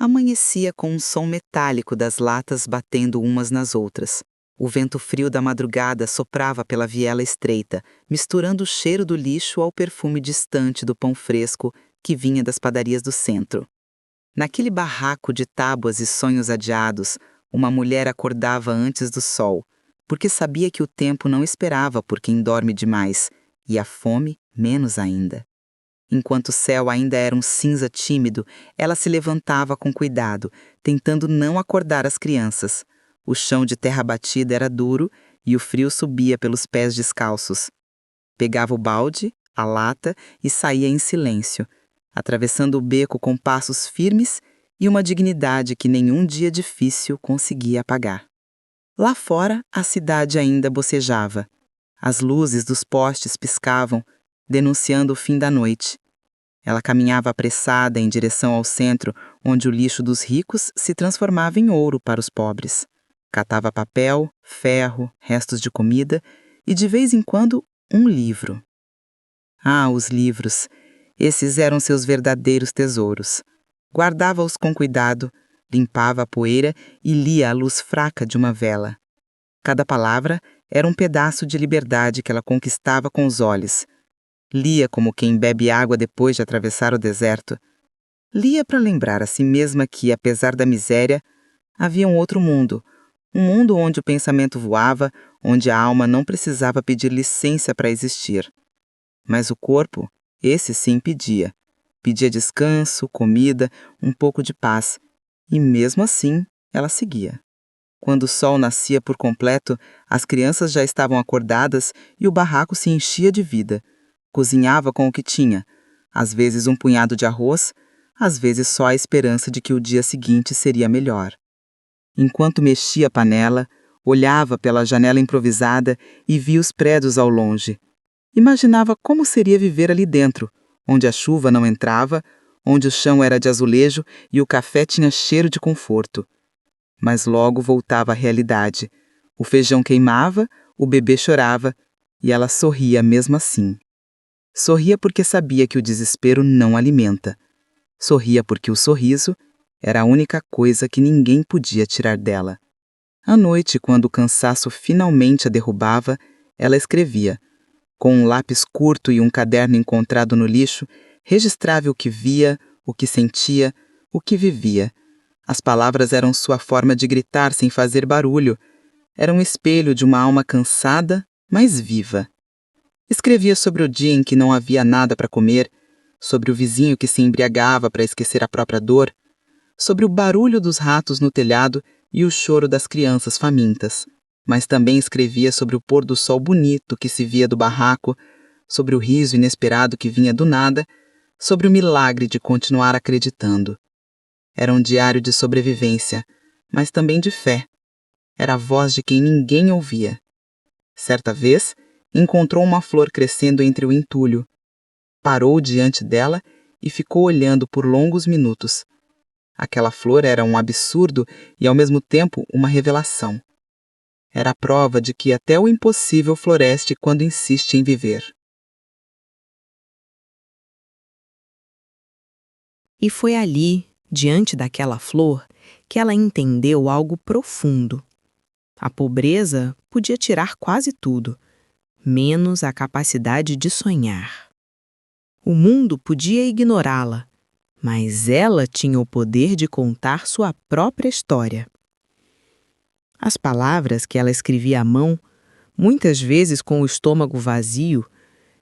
Amanhecia com um som metálico das latas batendo umas nas outras. O vento frio da madrugada soprava pela viela estreita, misturando o cheiro do lixo ao perfume distante do pão fresco que vinha das padarias do centro. Naquele barraco de tábuas e sonhos adiados, uma mulher acordava antes do sol, porque sabia que o tempo não esperava por quem dorme demais, e a fome menos ainda. Enquanto o céu ainda era um cinza tímido, ela se levantava com cuidado, tentando não acordar as crianças. O chão de terra batida era duro e o frio subia pelos pés descalços. Pegava o balde, a lata e saía em silêncio, atravessando o beco com passos firmes e uma dignidade que nenhum dia difícil conseguia apagar. Lá fora, a cidade ainda bocejava. As luzes dos postes piscavam, denunciando o fim da noite. Ela caminhava apressada em direção ao centro, onde o lixo dos ricos se transformava em ouro para os pobres. Catava papel, ferro, restos de comida e, de vez em quando, um livro. Ah, os livros! Esses eram seus verdadeiros tesouros. Guardava-os com cuidado, limpava a poeira e lia à luz fraca de uma vela. Cada palavra era um pedaço de liberdade que ela conquistava com os olhos. Lia como quem bebe água depois de atravessar o deserto. Lia para lembrar a si mesma que, apesar da miséria, havia um outro mundo, um mundo onde o pensamento voava, onde a alma não precisava pedir licença para existir. Mas o corpo, esse sim pedia. Pedia descanso, comida, um pouco de paz. E mesmo assim, ela seguia. Quando o sol nascia por completo, as crianças já estavam acordadas e o barraco se enchia de vida. Cozinhava com o que tinha, às vezes um punhado de arroz, às vezes só a esperança de que o dia seguinte seria melhor. Enquanto mexia a panela, olhava pela janela improvisada e via os prédios ao longe. Imaginava como seria viver ali dentro, onde a chuva não entrava, onde o chão era de azulejo e o café tinha cheiro de conforto. Mas logo voltava à realidade. O feijão queimava, o bebê chorava e ela sorria mesmo assim. Sorria porque sabia que o desespero não alimenta. Sorria porque o sorriso era a única coisa que ninguém podia tirar dela. À noite, quando o cansaço finalmente a derrubava, ela escrevia. Com um lápis curto e um caderno encontrado no lixo, registrava o que via, o que sentia, o que vivia. As palavras eram sua forma de gritar sem fazer barulho. Era um espelho de uma alma cansada, mas viva. Escrevia sobre o dia em que não havia nada para comer, sobre o vizinho que se embriagava para esquecer a própria dor, sobre o barulho dos ratos no telhado e o choro das crianças famintas. Mas também escrevia sobre o pôr do sol bonito que se via do barraco, sobre o riso inesperado que vinha do nada, sobre o milagre de continuar acreditando. Era um diário de sobrevivência, mas também de fé. Era a voz de quem ninguém ouvia. Certa vez, encontrou uma flor crescendo entre o entulho. Parou diante dela e ficou olhando por longos minutos. Aquela flor era um absurdo e, ao mesmo tempo, uma revelação. Era a prova de que até o impossível floresce quando insiste em viver. E foi ali, diante daquela flor, que ela entendeu algo profundo. A pobreza podia tirar quase tudo, menos a capacidade de sonhar. O mundo podia ignorá-la, mas ela tinha o poder de contar sua própria história. As palavras que ela escrevia à mão, muitas vezes com o estômago vazio,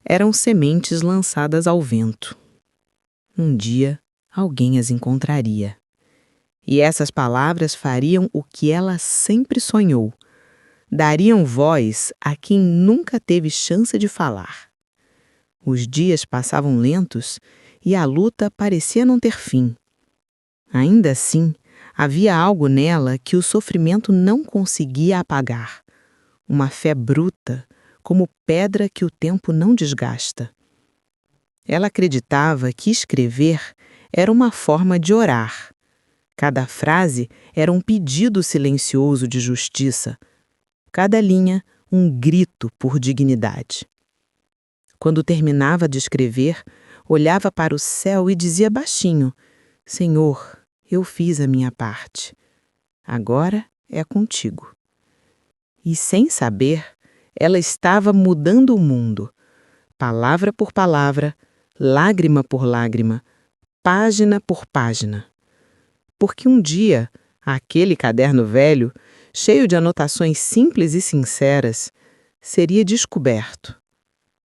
eram sementes lançadas ao vento. Um dia, alguém as encontraria. E essas palavras fariam o que ela sempre sonhou. Dariam voz a quem nunca teve chance de falar. Os dias passavam lentos e a luta parecia não ter fim. Ainda assim, havia algo nela que o sofrimento não conseguia apagar. Uma fé bruta, como pedra que o tempo não desgasta. Ela acreditava que escrever era uma forma de orar. Cada frase era um pedido silencioso de justiça. Cada linha, um grito por dignidade. Quando terminava de escrever, olhava para o céu e dizia baixinho: Senhor, Eu fiz a minha parte. Agora é contigo. E sem saber, ela estava mudando o mundo, palavra por palavra, lágrima por lágrima, página por página. Porque um dia, aquele caderno velho, cheio de anotações simples e sinceras, seria descoberto.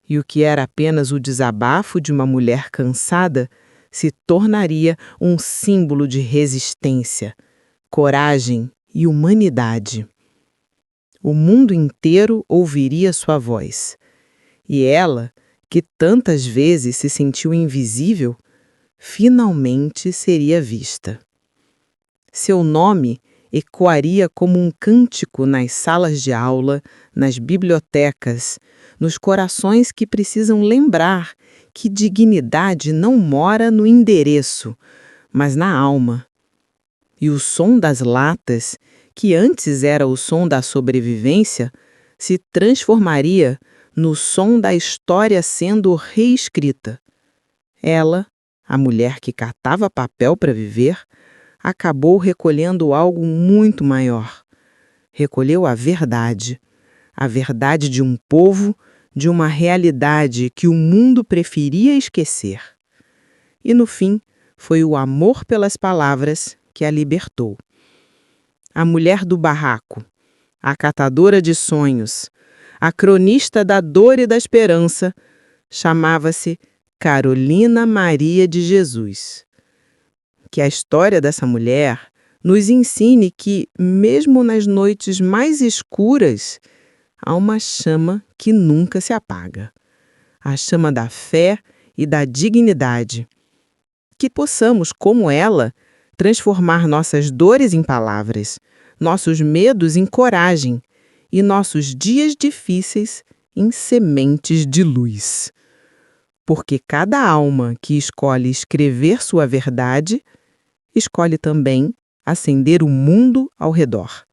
E o que era apenas o desabafo de uma mulher cansada se tornaria um símbolo de resistência, coragem e humanidade. O mundo inteiro ouviria sua voz. E ela, que tantas vezes se sentiu invisível, finalmente seria vista. Seu nome ecoaria como um cântico nas salas de aula, nas bibliotecas, nos corações que precisam lembrar que dignidade não mora no endereço, mas na alma. E o som das latas, que antes era o som da sobrevivência, se transformaria no som da história sendo reescrita. Ela, a mulher que catava papel para viver, acabou recolhendo algo muito maior. Recolheu a verdade de um povo, de uma realidade que o mundo preferia esquecer. E no fim, foi o amor pelas palavras que a libertou. A mulher do barraco, a catadora de sonhos, a cronista da dor e da esperança, chamava-se Carolina Maria de Jesus. Que a história dessa mulher nos ensine que, mesmo nas noites mais escuras, há uma chama que nunca se apaga. A chama da fé e da dignidade. Que possamos, como ela, transformar nossas dores em palavras, nossos medos em coragem e nossos dias difíceis em sementes de luz. Porque cada alma que escolhe escrever sua verdade, escolhe também acender o mundo ao redor.